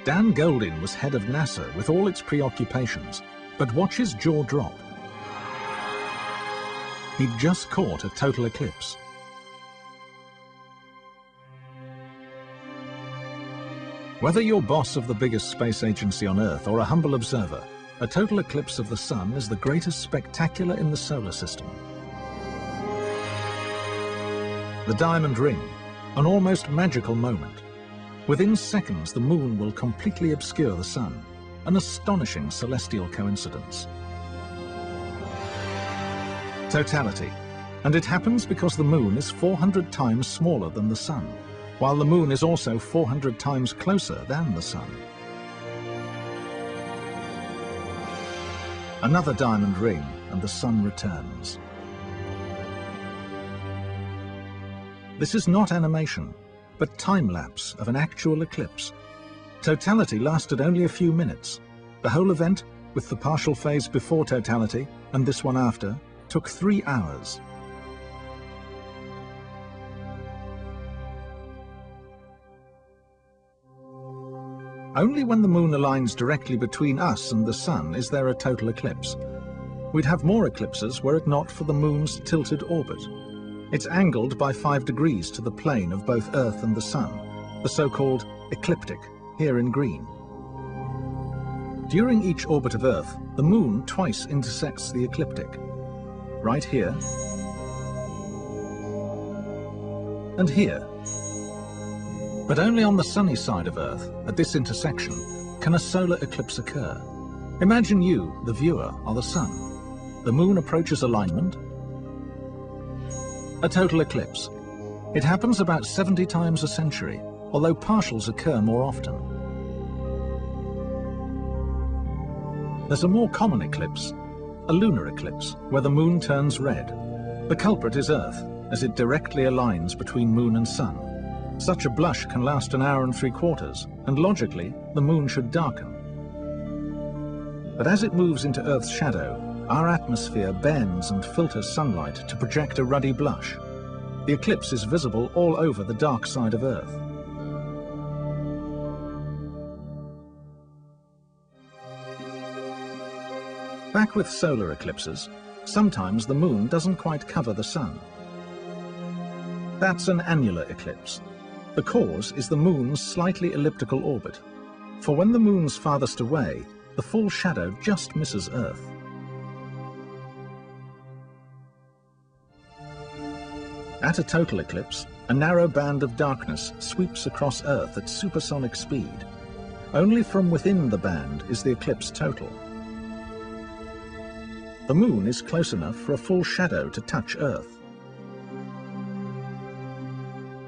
Dan Goldin was head of NASA with all its preoccupations, but watch his jaw drop. He'd just caught a total eclipse. Whether you're boss of the biggest space agency on Earth or a humble observer, a total eclipse of the sun is the greatest spectacular in the solar system. The diamond ring, an almost magical moment. Within seconds, the moon will completely obscure the sun, an astonishing celestial coincidence. Totality, and it happens because the moon is 400 times smaller than the sun, while the moon is also 400 times closer than the sun. Another diamond ring, and the sun returns. This is not animation, but time-lapse of an actual eclipse. Totality lasted only a few minutes. The whole event, with the partial phase before totality and this one after, took 3 hours. Only when the moon aligns directly between us and the sun is there a total eclipse. We'd have more eclipses were it not for the moon's tilted orbit. It's angled by 5 degrees to the plane of both Earth and the sun, the so-called ecliptic, here in green. During each orbit of Earth, the moon twice intersects the ecliptic. Right here, and here. But only on the sunny side of Earth, at this intersection, can a solar eclipse occur. Imagine you, the viewer, are the sun. The moon approaches alignment. A total eclipse. It happens about 70 times a century, although partials occur more often. There's a more common eclipse, a lunar eclipse, where the moon turns red. The culprit is Earth, as it directly aligns between moon and sun. Such a blush can last an hour and 3/4, and logically, the moon should darken. But as it moves into Earth's shadow, our atmosphere bends and filters sunlight to project a ruddy blush. The eclipse is visible all over the dark side of Earth. Back with solar eclipses, sometimes the moon doesn't quite cover the sun. That's an annular eclipse. The cause is the moon's slightly elliptical orbit. For when the moon's farthest away, the full shadow just misses Earth. At a total eclipse, a narrow band of darkness sweeps across Earth at supersonic speed. Only from within the band is the eclipse total. The moon is close enough for a full shadow to touch Earth.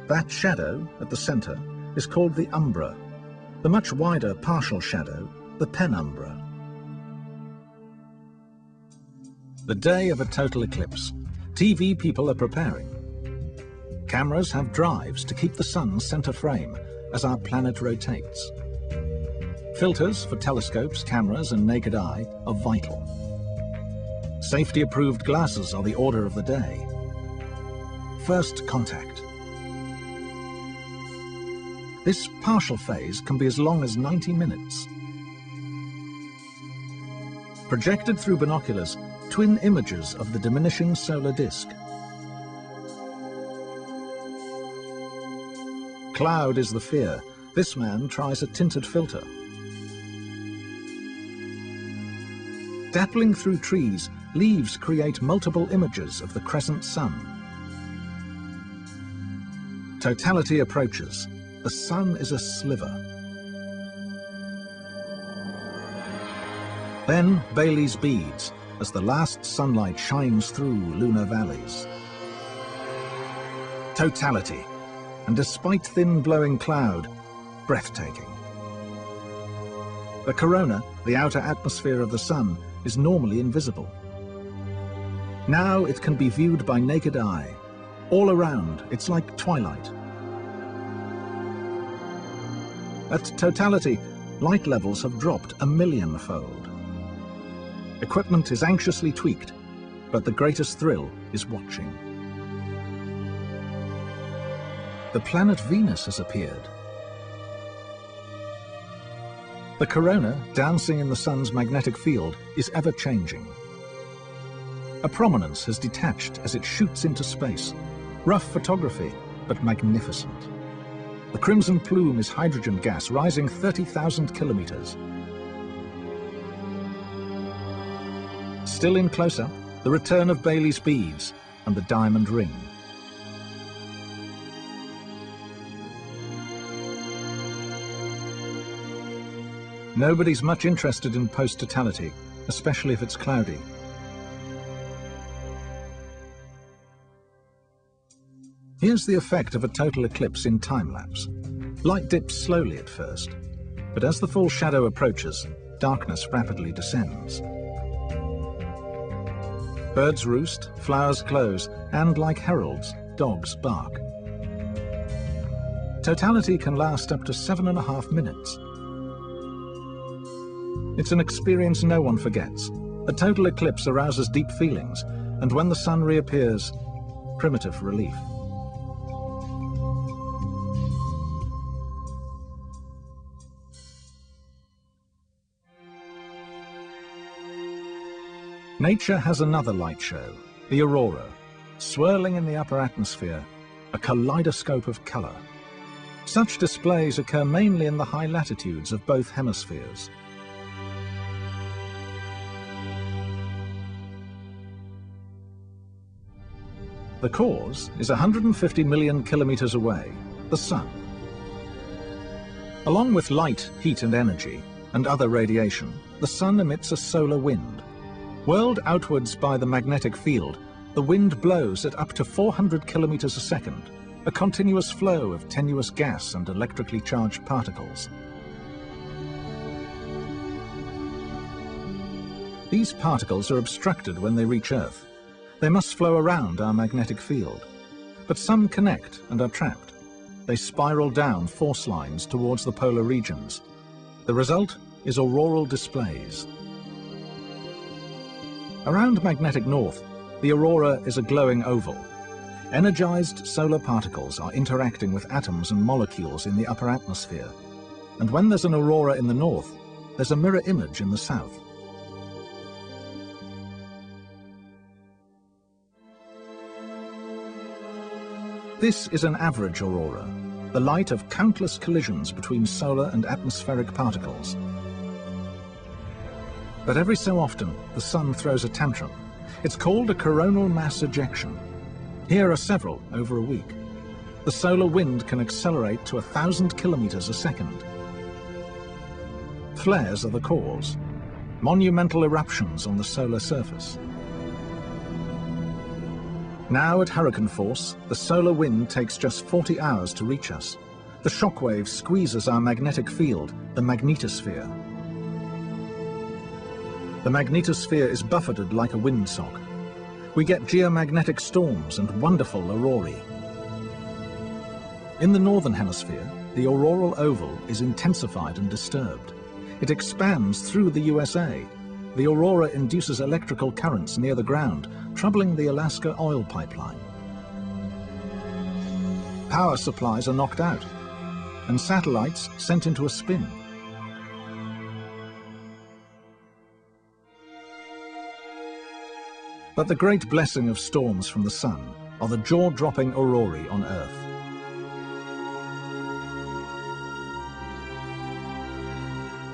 That shadow, at the center, is called the umbra. The much wider partial shadow, the penumbra. The day of a total eclipse. TV people are preparing. Cameras have drives to keep the sun center frame as our planet rotates. Filters for telescopes, cameras, and naked eye are vital. Safety-approved glasses are the order of the day. First contact. This partial phase can be as long as 90 minutes. Projected through binoculars, twin images of the diminishing solar disk. Cloud is the fear. This man tries a tinted filter. Dappling through trees, leaves create multiple images of the crescent sun. Totality approaches. The sun is a sliver. Then Bailey's beads, as the last sunlight shines through lunar valleys. Totality. And despite thin blowing cloud, breathtaking. The corona, the outer atmosphere of the sun, is normally invisible. Now it can be viewed by naked eye. All around, it's like twilight. At totality, light levels have dropped 1,000,000-fold. Equipment is anxiously tweaked, but the greatest thrill is watching. The planet Venus has appeared. The corona, dancing in the sun's magnetic field, is ever-changing. A prominence has detached as it shoots into space. Rough photography, but magnificent. The crimson plume is hydrogen gas rising 30,000 kilometers. Still in close-up, the return of Bailey's beads and the diamond ring. Nobody's much interested in post-totality, especially if it's cloudy. Here's the effect of a total eclipse in time-lapse. Light dips slowly at first, but as the full shadow approaches, darkness rapidly descends. Birds roost, flowers close, and like heralds, dogs bark. Totality can last up to 7.5 minutes. It's an experience no one forgets. A total eclipse arouses deep feelings, and when the sun reappears, primitive relief. Nature has another light show, the aurora, swirling in the upper atmosphere, a kaleidoscope of color. Such displays occur mainly in the high latitudes of both hemispheres. The cause is 150 million kilometers away, the sun. Along with light, heat and energy, and other radiation, the sun emits a solar wind. Whirled outwards by the magnetic field, the wind blows at up to 400 kilometers a second, a continuous flow of tenuous gas and electrically charged particles. These particles are obstructed when they reach Earth. They must flow around our magnetic field. But some connect and are trapped. They spiral down force lines towards the polar regions. The result is auroral displays. Around magnetic north, the aurora is a glowing oval. Energized solar particles are interacting with atoms and molecules in the upper atmosphere. And when there's an aurora in the north, there's a mirror image in the south. This is an average aurora, the light of countless collisions between solar and atmospheric particles. But every so often, the sun throws a tantrum. It's called a coronal mass ejection. Here are several over a week. The solar wind can accelerate to 1,000 kilometers a second. Flares are the cause, monumental eruptions on the solar surface. Now at hurricane force, the solar wind takes just 40 hours to reach us. The shockwave squeezes our magnetic field, the magnetosphere. The magnetosphere is buffeted like a windsock. We get geomagnetic storms and wonderful aurorae. In the northern hemisphere, the auroral oval is intensified and disturbed. It expands through the USA. The aurora induces electrical currents near the ground, troubling the Alaska oil pipeline. Power supplies are knocked out, and satellites sent into a spin. But the great blessing of storms from the sun are the jaw-dropping aurorae on Earth.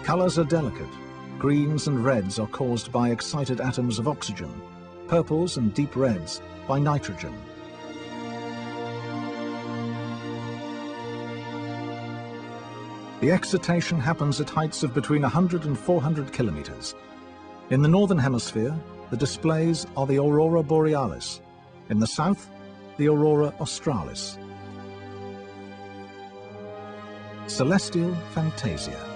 Colors are delicate. Greens and reds are caused by excited atoms of oxygen, purples and deep reds by nitrogen. The excitation happens at heights of between 100 and 400 kilometers. In the northern hemisphere, the displays are the aurora borealis. In the south, the aurora australis. Celestial fantasia.